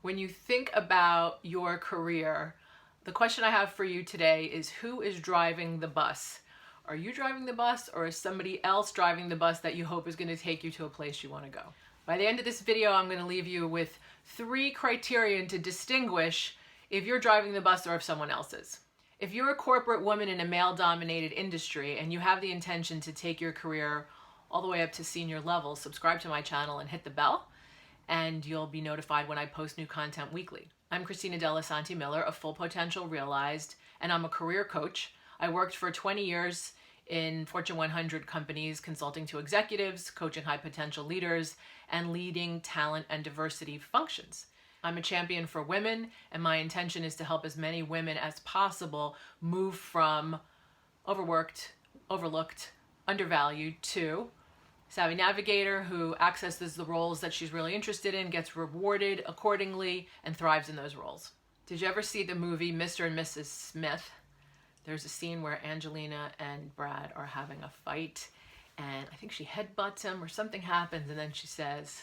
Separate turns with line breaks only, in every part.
When you think about your career, the question I have for you today is, who is driving the bus? Are you driving the bus, or is somebody else driving the bus that you hope is going to take you to a place you want to go? By the end of this video, I'm going to leave you with 3 criteria to distinguish if you're driving the bus or if someone else is. If you're a corporate woman in a male-dominated industry and you have the intention to take your career all the way up to senior level, subscribe to my channel and hit the bell, and you'll be notified when I post new content weekly. I'm dellisanti-miller, a Full Potential Realized, and I'm a career coach. I worked for 20 years in Fortune 100 companies, consulting to executives, coaching high potential leaders, and leading talent and diversity functions. I'm a champion for women, and my intention is to help as many women as possible move from overworked, overlooked, undervalued to savvy navigator who accesses the roles that she's really interested in, gets rewarded accordingly, and thrives in those roles. Did you ever see the movie Mr. and Mrs. Smith? There's a scene where Angelina and Brad are having a fight, and I think she headbutts him or something happens, and then she says,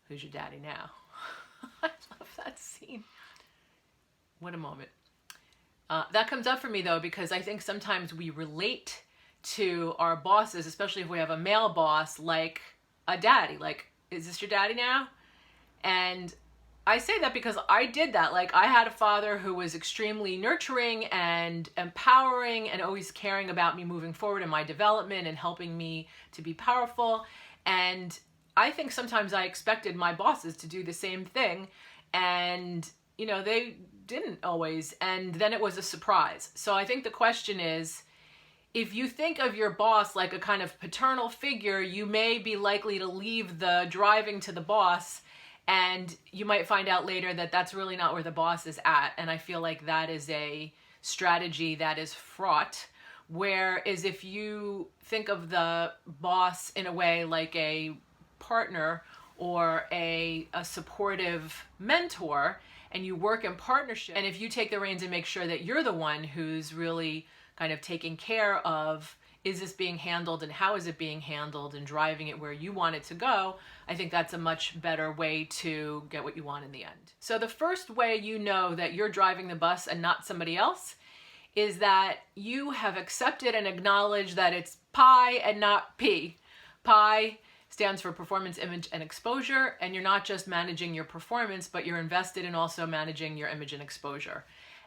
"Who's your daddy now?" I love that scene. What a moment. That comes up for me though, because I think sometimes we relate to our bosses, especially if we have a male boss, like a daddy. Like, is this your daddy now? And I say that because I did that. Like, I had a father who was extremely nurturing and empowering and always caring about me moving forward in my development and helping me to be powerful. And I think sometimes I expected my bosses to do the same thing, and you know, they didn't always, and then it was a surprise. So I think the question is, if you think of your boss like a kind of paternal figure, you may be likely to leave the driving to the boss, and you might find out later that that's really not where the boss is at. And I feel like that is a strategy that is fraught. Whereas if you think of the boss in a way like a partner or a supportive mentor, and you work in partnership, and if you take the reins and make sure that you're the one who's really kind of taking care of, is this being handled and how is it being handled, and driving it where you want it to go, I think that's a much better way to get what you want in the end. So the first way you know that you're driving the bus and not somebody else is that you have accepted and acknowledged that it's PI and not P. PI stands for performance, image, and exposure, and you're not just managing your performance, but you're invested in also managing your image and exposure.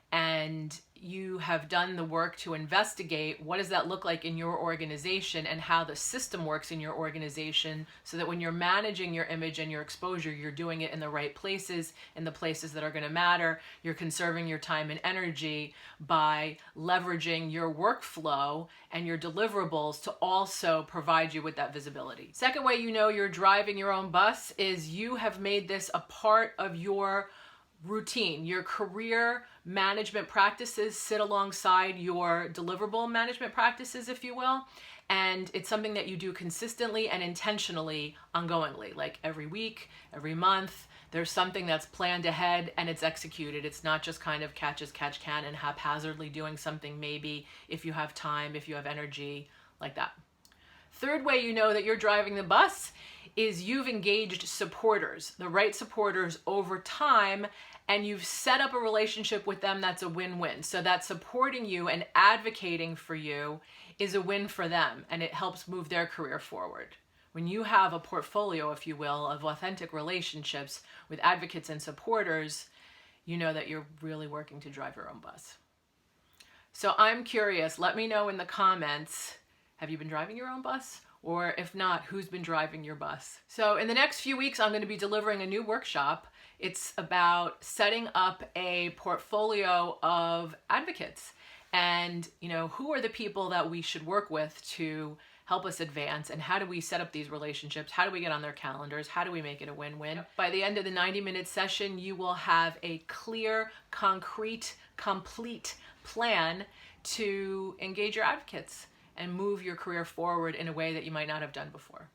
And you have done the work to investigate what does that look like in your organization and how the system works in your organization, so that when you're managing your image and your exposure, you're doing it in the right places, in the places that are going to matter. You're conserving your time and energy by leveraging your workflow and your deliverables to also provide you with that visibility. Second way you know you're driving your own bus is you have made this a part of your routine. Your career management practices sit alongside your deliverable management practices, if you will, and it's something that you do consistently and intentionally, ongoingly, like every week, every month. There's something that's planned ahead and it's executed. It's not just kind of catch as catch can and haphazardly doing something, maybe if you have time, if you have energy, like that. Third way you know that you're driving the bus is you've engaged supporters, the right supporters over time, and you've set up a relationship with them that's a win-win. So that supporting you and advocating for you is a win for them, and it helps move their career forward. When you have a portfolio, if you will, of authentic relationships with advocates and supporters, you know that you're really working to drive your own bus. So I'm curious, let me know in the comments, have you been driving your own bus? Or if not, who's been driving your bus? So in the next few weeks, I'm going to be delivering a new workshop. It's about setting up a portfolio of advocates, and you know, who are the people that we should work with to help us advance, and how do we set up these relationships? How do we get on their calendars? How do we make it a win-win? By the end of the 90-minute session, you will have a clear, concrete, complete plan to engage your advocates and move your career forward in a way that you might not have done before.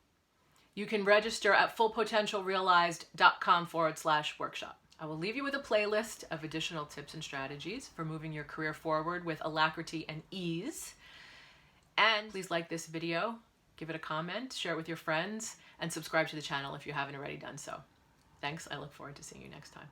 You can register at fullpotentialrealized.com/workshop. I will leave you with a playlist of additional tips and strategies for moving your career forward with alacrity and ease. And please like this video, give it a comment, share it with your friends, and subscribe to the channel if you haven't already done so. Thanks. I look forward to seeing you next time.